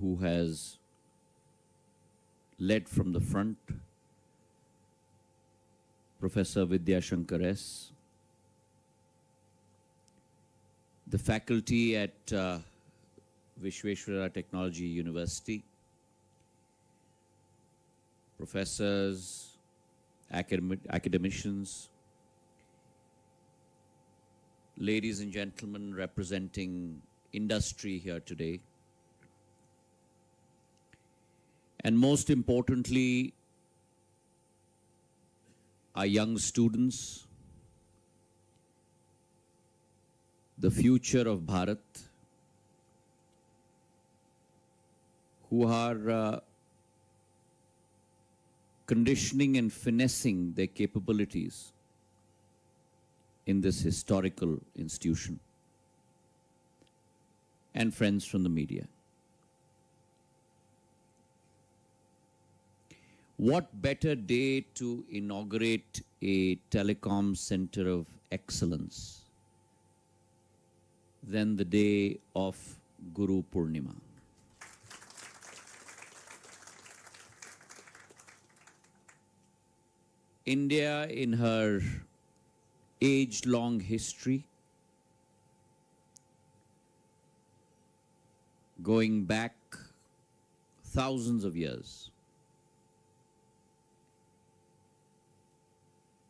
who has led from the front, Professor Vidya Shankar S., the faculty at Vishweshwara Technology University, professors, academicians, ladies and gentlemen representing industry here today, and most importantly, our young students, the future of Bharat, who are conditioning and finessing their capabilities in this historical institution, and friends from the media. What better day to inaugurate a telecom center of excellence than the day of Guru Purnima? India, in her age-long history, going back thousands of years,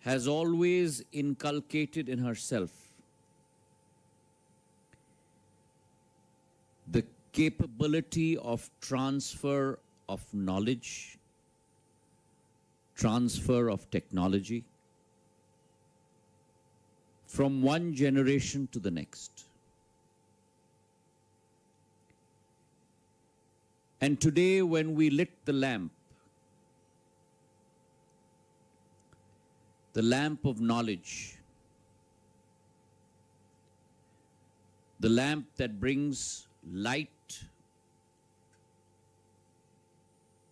has always inculcated in herself the capability of transfer of knowledge, transfer of technology from one generation to the next. And today, when we lit the lamp of knowledge, the lamp that brings light,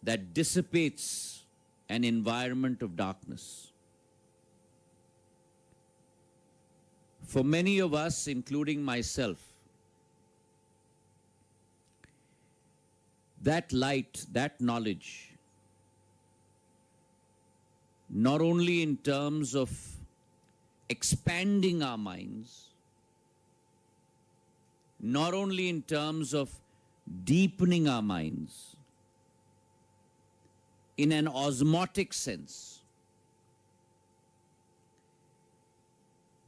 that dissipates an environment of darkness. For many of us, including myself, that light, that knowledge, not only in terms of expanding our minds, not only in terms of deepening our minds, in an osmotic sense,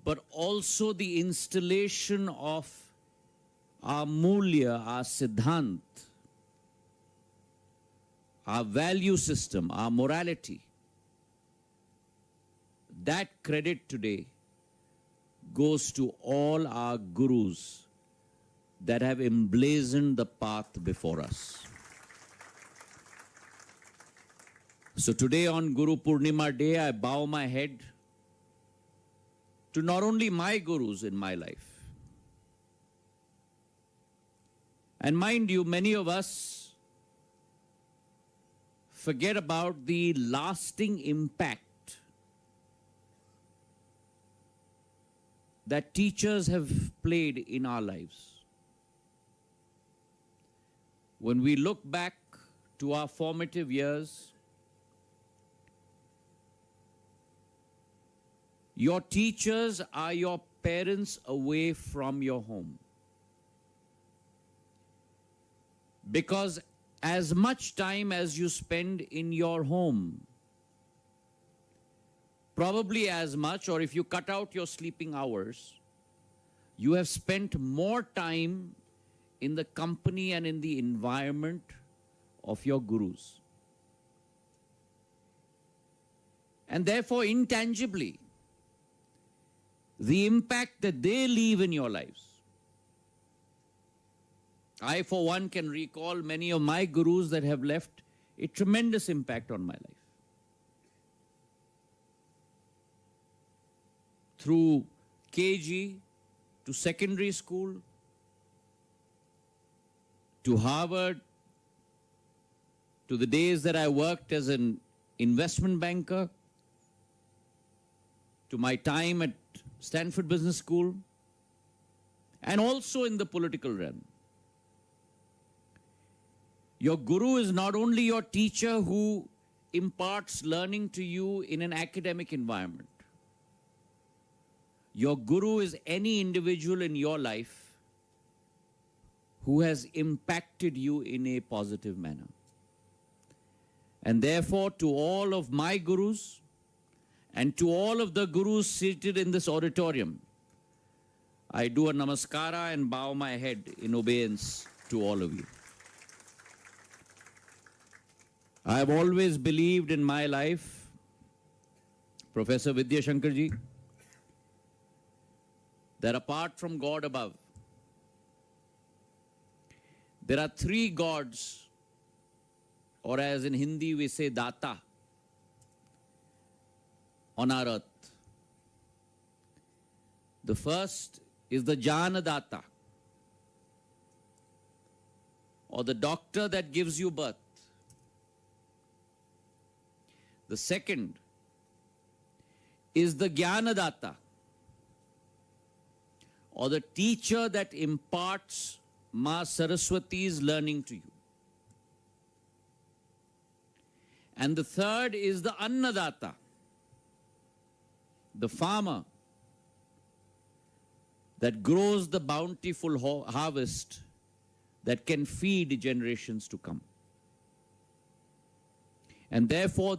but also the installation of our mulya, our siddhant, our value system, our morality. That credit today goes to all our gurus that have emblazoned the path before us. So today on Guru Purnima Day, I bow my head to not only my gurus in my life. And mind you, many of us forget about the lasting impact that teachers have played in our lives. When we look back to our formative years, your teachers are your parents away from your home. Because as much time as you spend in your home, probably as much, or if you cut out your sleeping hours, you have spent more time in the company and in the environment of your gurus. And therefore, intangibly, the impact that they leave in your lives. I, for one, can recall many of my gurus that have left a tremendous impact on my life. Through KG, to secondary school, to Harvard, to the days that I worked as an investment banker, to my time at Stanford Business School, and also in the political realm. Your guru is not only your teacher who imparts learning to you in an academic environment. Your guru is any individual in your life who has impacted you in a positive manner. And therefore, to all of my gurus and to all of the gurus seated in this auditorium, I do a namaskara and bow my head in obedience to all of you. I have always believed in my life, Professor Vidya Shankarji, that apart from God above, there are three gods, or as in Hindi we say Data, on our earth. The first is the Janadata, or the doctor that gives you birth. The second is the Jnanadata, or the teacher that imparts Ma Saraswati's learning to you. And the third is the Annadata, the farmer that grows the bountiful harvest that can feed generations to come. And therefore,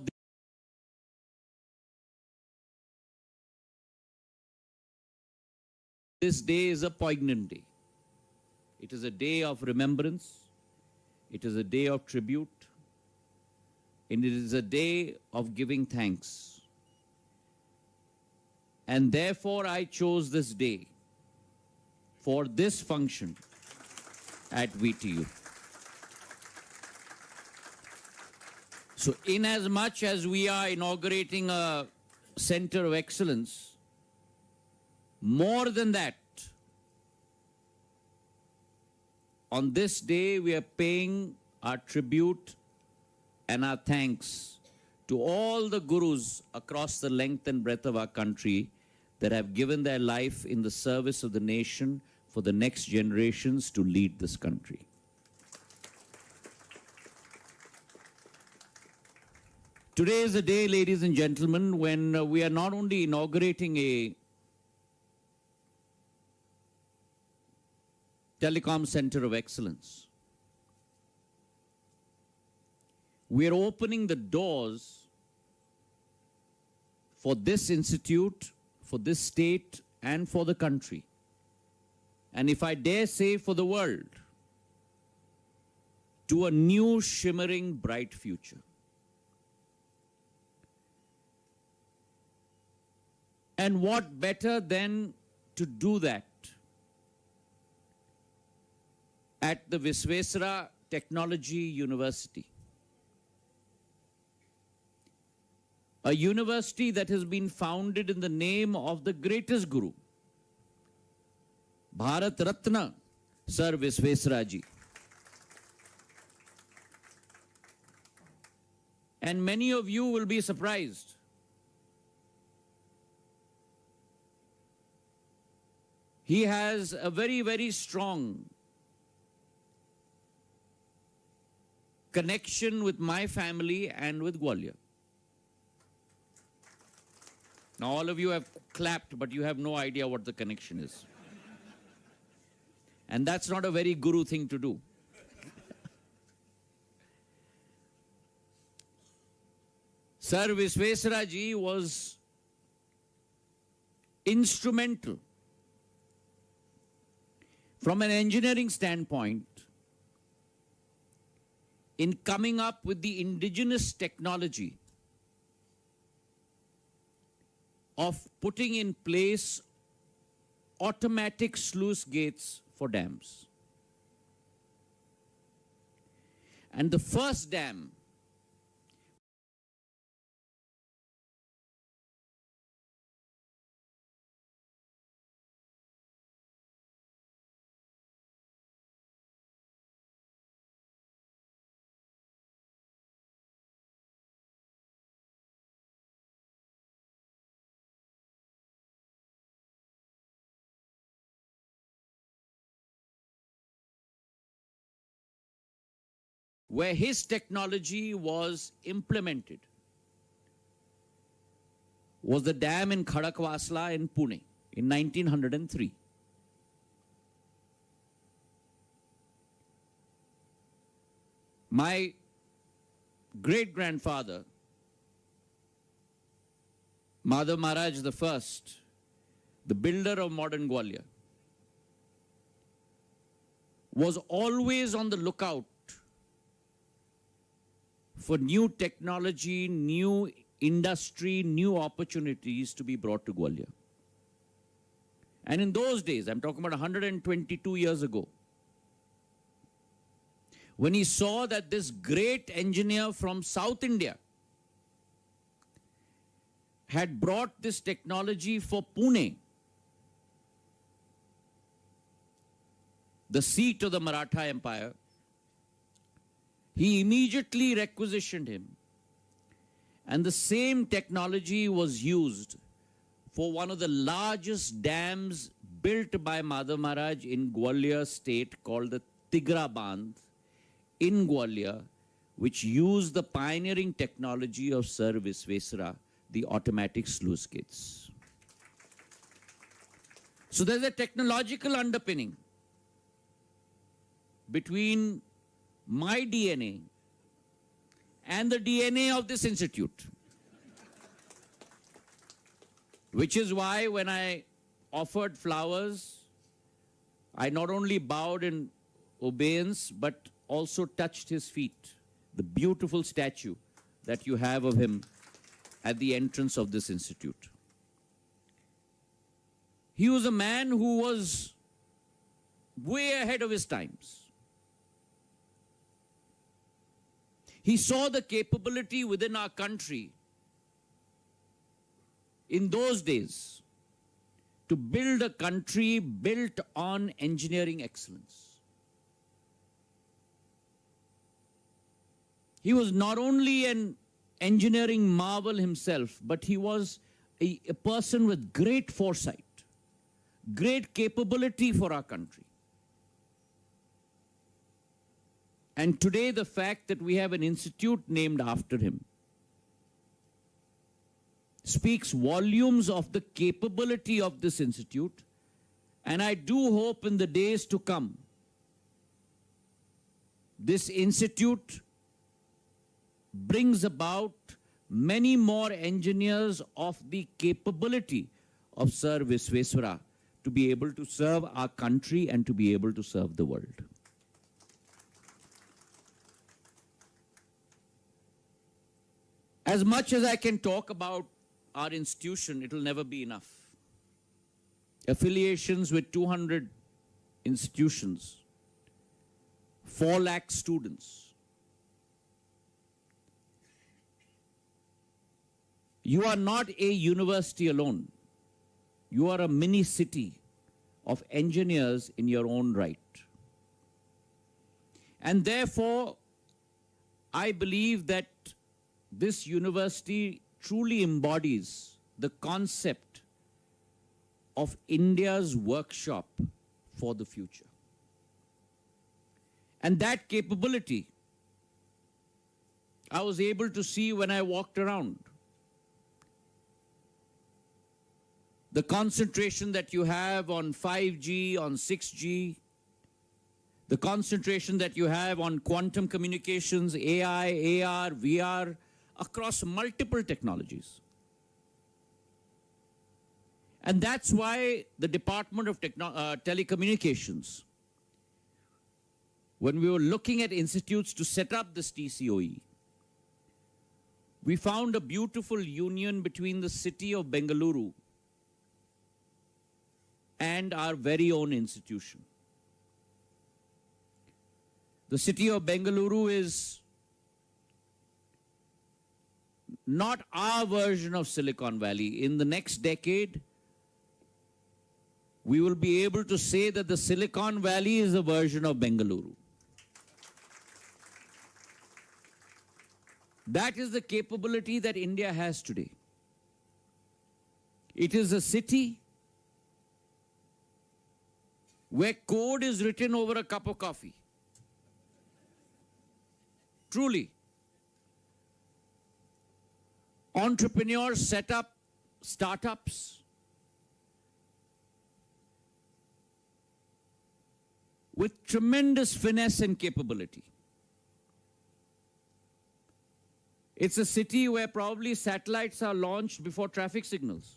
this day is a poignant day. It is a day of remembrance. It is a day of tribute. And it is a day of giving thanks. And therefore, I chose this day for this function at VTU. So, inasmuch as we are inaugurating a center of excellence, more than that, on this day we are paying our tribute and our thanks to all the gurus across the length and breadth of our country that have given their life in the service of the nation for the next generations to lead this country. Today is a day, ladies and gentlemen, when we are not only inaugurating a telecom center of excellence, we are opening the doors for this institute, for this state, and for the country. And if I dare say, for the world, to a new, shimmering, bright future. And what better than to do that at the Visvesvaraya Technology University, a university that has been founded in the name of the greatest guru, Bharat Ratna, Sir Visvesvaraya ji. And many of you will be surprised. He has a very, very strong connection with my family and with Gwalior. Now, all of you have clapped, but you have no idea what the connection is. And that's not a very guru thing to do. Sir Visvesvaraya ji was instrumental from an engineering standpoint in coming up with the indigenous technology of putting in place automatic sluice gates for dams. And the first dam where his technology was implemented was the dam in Khadakwasla in Pune in 1903. My great-grandfather, Madhav Maharaj I, the builder of modern Gwalior, was always on the lookout for new technology, new industry, new opportunities to be brought to Gwalior. And in those days, I'm talking about 122 years ago, when he saw that this great engineer from South India had brought this technology for Pune, the seat of the Maratha Empire, he immediately requisitioned him. And the same technology was used for one of the largest dams built by Madhav Maharaj in Gwalior state called the Tigra Bandh in Gwalior, which used the pioneering technology of Sir Visvesara, the automatic sluice gates. So there's a technological underpinning between my DNA and the DNA of this institute. Which is why when I offered flowers, I not only bowed in obeisance, but also touched his feet, the beautiful statue that you have of him at the entrance of this institute. He was a man who was way ahead of his times. He saw the capability within our country in those days to build a country built on engineering excellence. He was not only an engineering marvel himself, but he was a person with great foresight, great capability for our country. And today, the fact that we have an institute named after him speaks volumes of the capability of this institute. And I do hope in the days to come, this institute brings about many more engineers of the capability of Sir Visvesara to be able to serve our country and to be able to serve the world. As much as I can talk about our institution, it will never be enough. Affiliations with 200 institutions, 4 lakh students. You are not a university alone. You are a mini city of engineers in your own right. And therefore, I believe that this university truly embodies the concept of India's workshop for the future. And that capability, I was able to see when I walked around. The concentration that you have on 5G, on 6G, the concentration that you have on quantum communications, AI, AR, VR, across multiple technologies. And that's why the Department of Telecommunications, when we were looking at institutes to set up this TCOE, we found a beautiful union between the city of Bengaluru and our very own institution. The city of Bengaluru is not our version of Silicon Valley. In the next decade, we will be able to say that the Silicon Valley is a version of Bengaluru. That is the capability that India has today. It is a city where code is written over a cup of coffee. truly. Entrepreneurs set up startups with tremendous finesse and capability. It's a city where probably satellites are launched before traffic signals.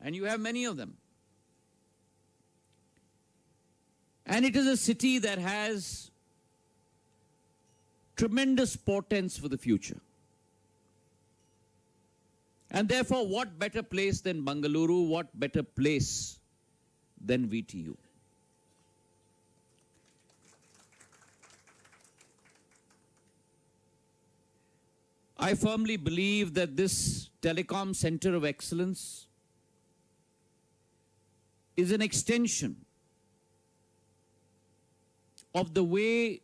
And you have many of them. And it is a city that has tremendous portents for the future. And therefore, what better place than Bengaluru? What better place than VTU? I firmly believe that this telecom center of excellence is an extension of the way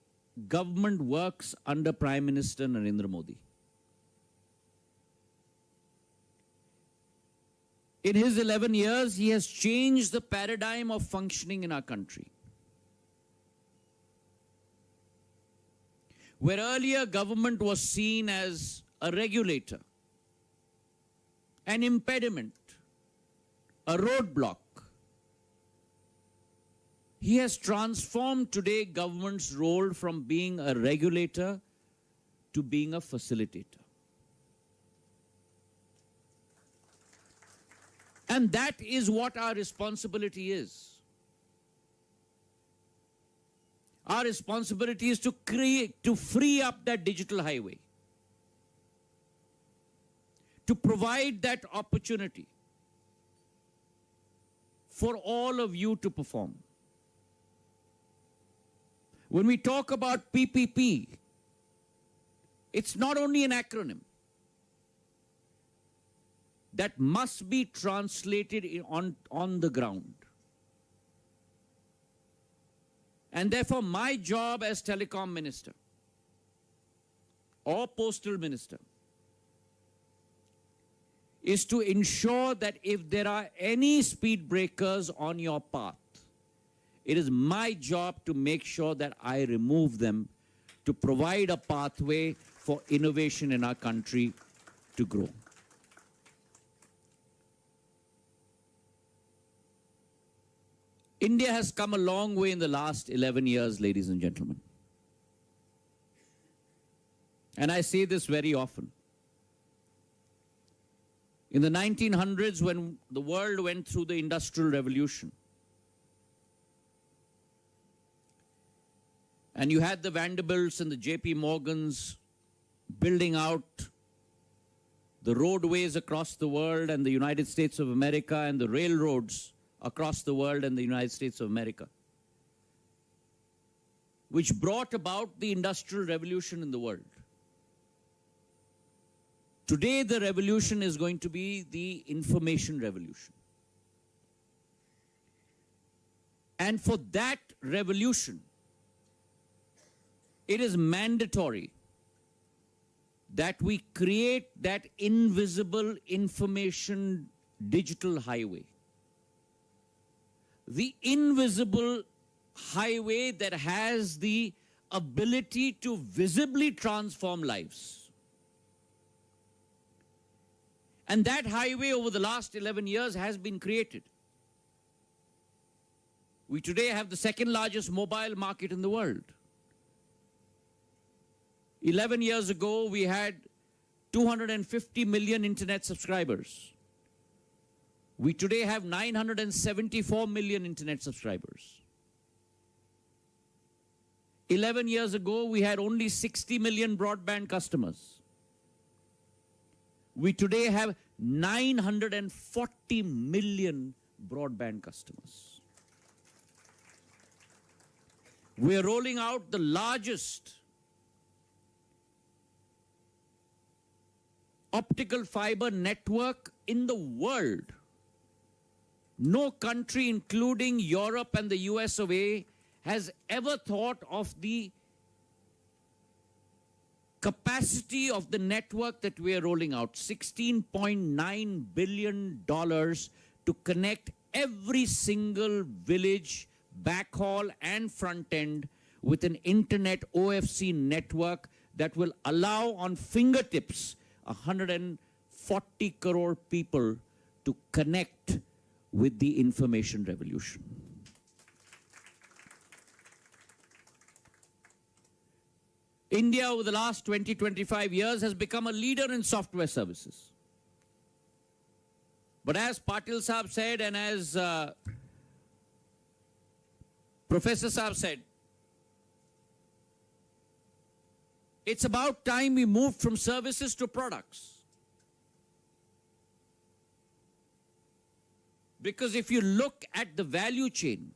government works under Prime Minister Narendra Modi. In his 11 years, he has changed the paradigm of functioning in our country. Where earlier government was seen as a regulator, an impediment, a roadblock, he has transformed today government's role from being a regulator to being a facilitator. And that is what our responsibility is. Our responsibility is to free up that digital highway, to provide that opportunity for all of you to perform. When we talk about PPP, it's not only an acronym that must be translated on the ground. And therefore, my job as telecom minister or postal minister is to ensure that if there are any speed breakers on your path, it is my job to make sure that I remove them to provide a pathway for innovation in our country to grow. India has come a long way in the last 11 years, ladies and gentlemen. And I say this very often. In the 1900s, when the world went through the Industrial Revolution, and you had the Vanderbilts and the JP Morgans building out the roadways across the world and the United States of America and the railroads across the world and the United States of America, which brought about the Industrial Revolution in the world. Today, the revolution is going to be the information revolution. And for that revolution, it is mandatory that we create that invisible information digital highway. The invisible highway that has the ability to visibly transform lives. And that highway over the last 11 years has been created. We today have the second largest mobile market in the world. 11 years ago, we had 250 million internet subscribers. We today have 974 million internet subscribers. 11 years ago, we had only 60 million broadband customers. We today have 940 million broadband customers. We're rolling out the largest optical fiber network in the world. No country, including Europe and the US of A, has ever thought of the capacity of the network that we are rolling out. $16.9 billion to connect every single village, backhaul and front end with an internet OFC network that will allow on fingertips 140 crore people to connect with the information revolution. India over the last 20-25 years has become a leader in software services. But as Patil Saab said and as Professor Saab said, it's about time we moved from services to products. Because if you look at the value chain,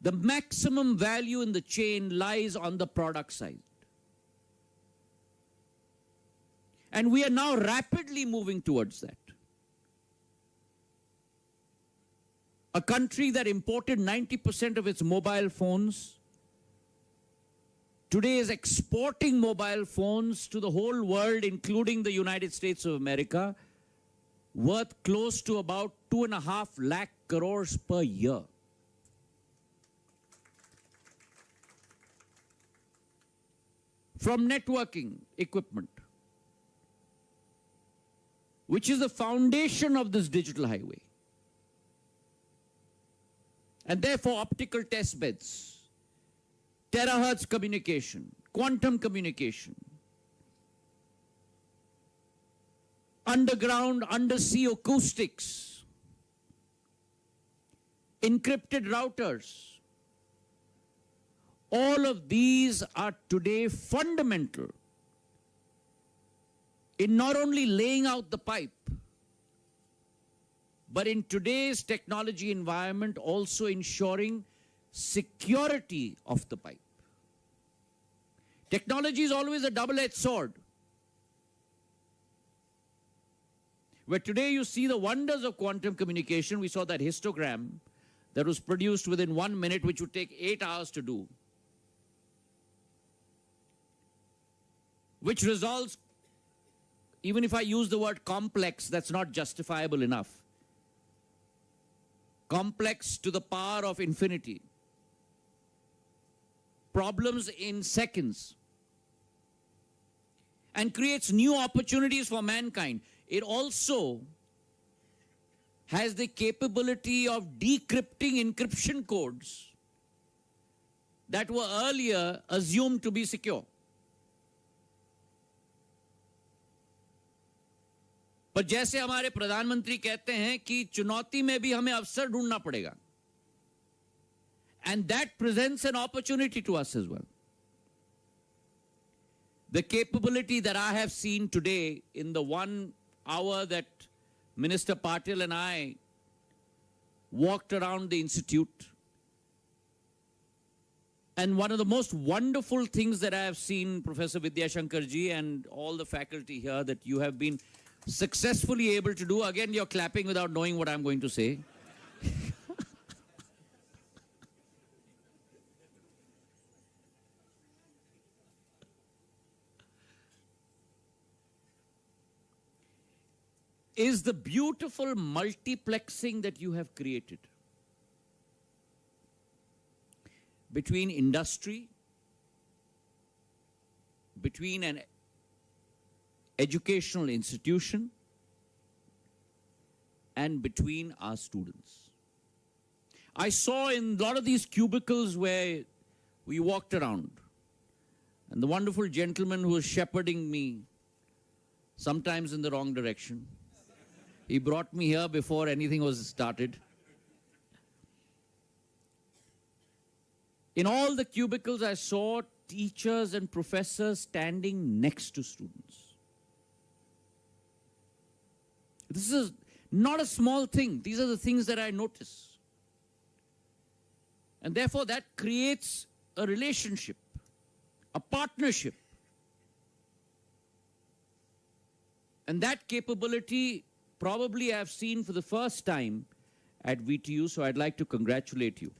the maximum value in the chain lies on the product side. And we are now rapidly moving towards that. A country that imported 90% of its mobile phones today is exporting mobile phones to the whole world, including the United States of America, worth close to about 2.5 lakh crores per year. From networking equipment, which is the foundation of this digital highway. And therefore, optical test beds, terahertz communication, quantum communication, underground, undersea acoustics, encrypted routers. All of these are today fundamental in not only laying out the pipe, but in today's technology environment also ensuring security of the pipe. Technology is always a double-edged sword. Where today you see the wonders of quantum communication. We saw that histogram that was produced within 1 minute, which would take 8 hours to do, which resolves, even if I use the word complex, that's not justifiable enough. Complex to the power of infinity. Problems in seconds. And creates new opportunities for mankind. It also has the capability of decrypting encryption codes that were earlier assumed to be secure. पर जैसे हमारे प्रधानमंत्री कहते हैं कि चुनौती में भी हमें अवसर ढूंढना पड़ेगा. And that presents an opportunity to us as well. The capability that I have seen today in the 1 hour that Minister Patil and I walked around the institute, and one of the most wonderful things that I have seen, Professor Vidya Shankar ji and all the faculty here, that you have been successfully able to do. Again, you're clapping without knowing what I'm going to say. Is the beautiful multiplexing that you have created between industry, between an educational institution, and between our students. I saw in a lot of these cubicles where we walked around, and the wonderful gentleman who was shepherding me, sometimes in the wrong direction. He brought me here before anything was started. In all the cubicles, I saw teachers and professors standing next to students. This is not a small thing. These are the things that I notice. And therefore, that creates a relationship, a partnership. And that capability probably I have seen for the first time at VTU, so I'd like to congratulate you.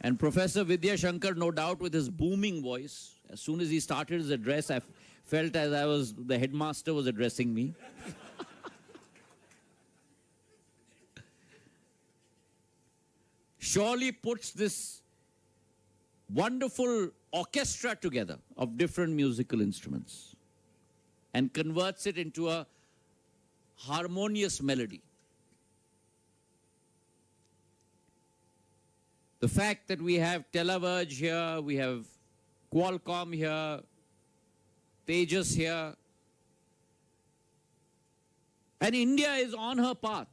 And Professor Vidya Shankar, no doubt, with his booming voice, as soon as he started his address, I felt as the headmaster was addressing me. surely puts this wonderful orchestra together of different musical instruments and converts it into a harmonious melody. The fact that we have Televerge here, we have Qualcomm here, Tejas here, and India is on her path.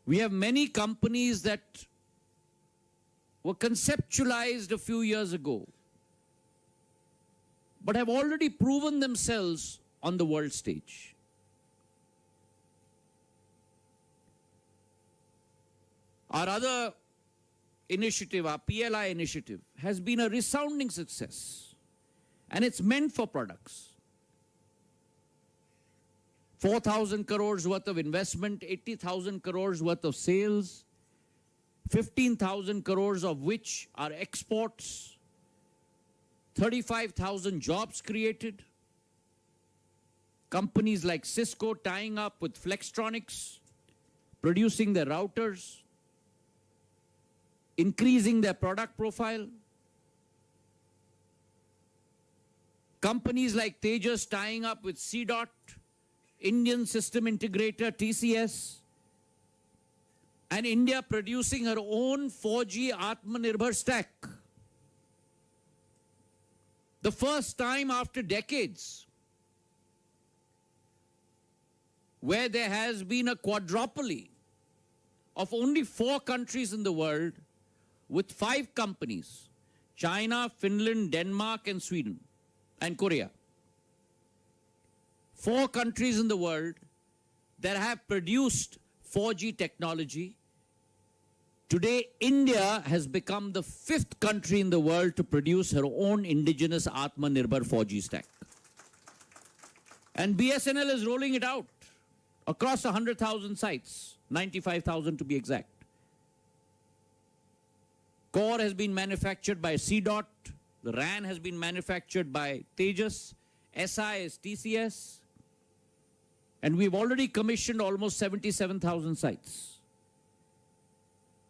We have many companies that were conceptualized a few years ago, but have already proven themselves on the world stage. Our other initiative, our PLI initiative, has been a resounding success, and it's meant for products. 4,000 crores worth of investment, 80,000 crores worth of sales, 15,000 crores of which are exports, 35,000 jobs created, companies like Cisco tying up with Flextronics, producing their routers, increasing their product profile, companies like Tejas tying up with CDOT, Indian System Integrator, TCS, and India producing her own 4G Atmanirbhar stack. The first time after decades where there has been a quadropoly of only 4 countries in the world with 5 companies, China, Finland, Denmark, and Sweden, and Korea. 4 countries in the world that have produced 4G technology. Today, India has become the 5th country in the world to produce her own indigenous Atmanirbhar 4G stack. And BSNL is rolling it out across 100,000 sites, 95,000 to be exact. Core has been manufactured by CDOT. The RAN has been manufactured by Tejas. SI is TCS. And we've already commissioned almost 77,000 sites.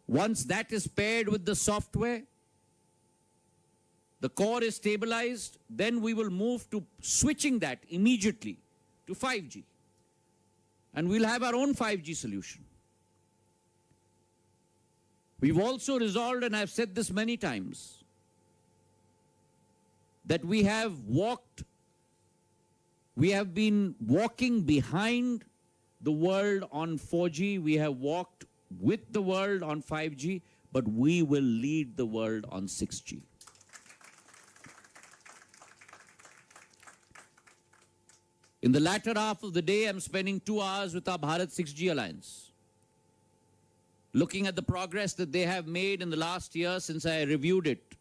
Once that is paired with the software, the core is stabilized, then we will move to switching that immediately to 5G. And we'll have our own 5G solution. We've also resolved, and I've said this many times, that we have been walking behind the world on 4G. We have walked with the world on 5G, but we will lead the world on 6G. In the latter half of the day, I'm spending 2 hours with our Bharat 6G Alliance, looking at the progress that they have made in the last year since I reviewed it.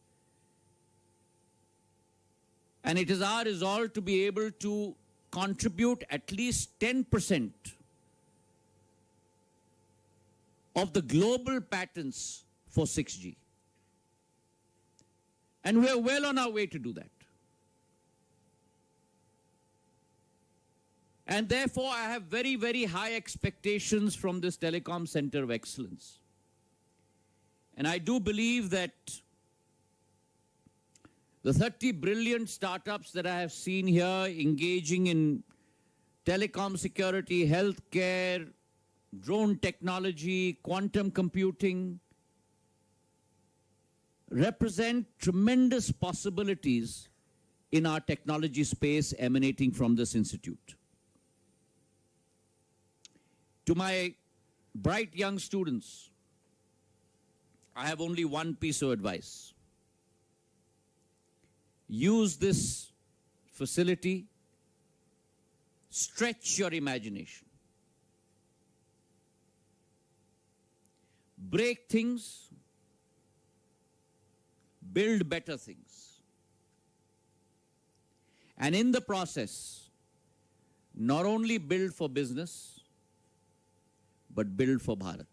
And it is our resolve to be able to contribute at least 10% of the global patents for 6G. And we are well on our way to do that. And therefore, I have very, very high expectations from this Telecom Center of Excellence. And I do believe that the 30 brilliant startups that I have seen here engaging in telecom security, healthcare, drone technology, quantum computing, represent tremendous possibilities in our technology space emanating from this institute. To my bright young students, I have only one piece of advice. Use this facility, stretch your imagination. Break things, build better things. And in the process, not only build for business, but build for Bharat.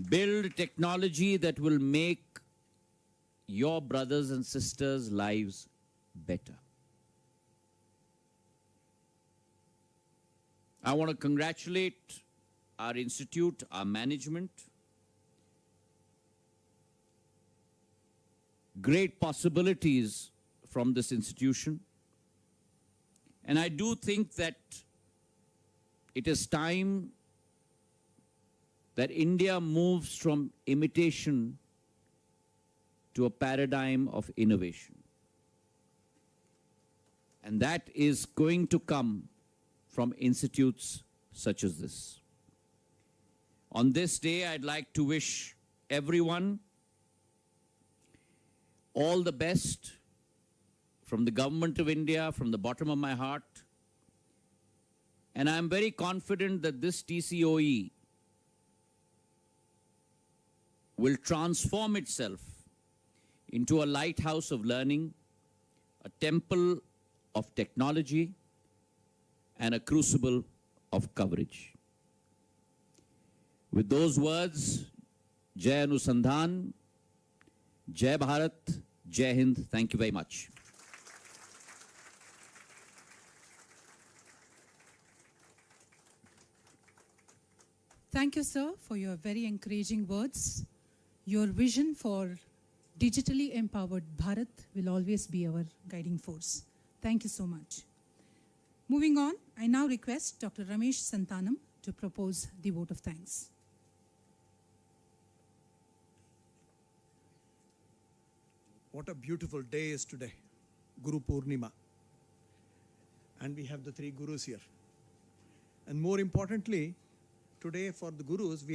Build technology that will make your brothers and sisters' lives better. I want to congratulate our institute, our management. Great possibilities from this institution. And I do think that it is time that India moves from imitation to a paradigm of innovation. And that is going to come from institutes such as this. On this day, I'd like to wish everyone all the best from the Government of India, from the bottom of my heart. And I'm very confident that this TCOE will transform itself into a lighthouse of learning, a temple of technology, and a crucible of coverage. With those words, Jai Anusandhan, Jai Bharat, Jai Hind. Thank you very much. Thank you, sir, for your very encouraging words. Your vision for digitally empowered Bharat will always be our guiding force. Thank you so much. Moving on, I now request Dr. Ramesh Santanam to propose the vote of thanks. What a beautiful day is today, Guru Purnima. And we have the three Gurus here. And more importantly, today for the Gurus, we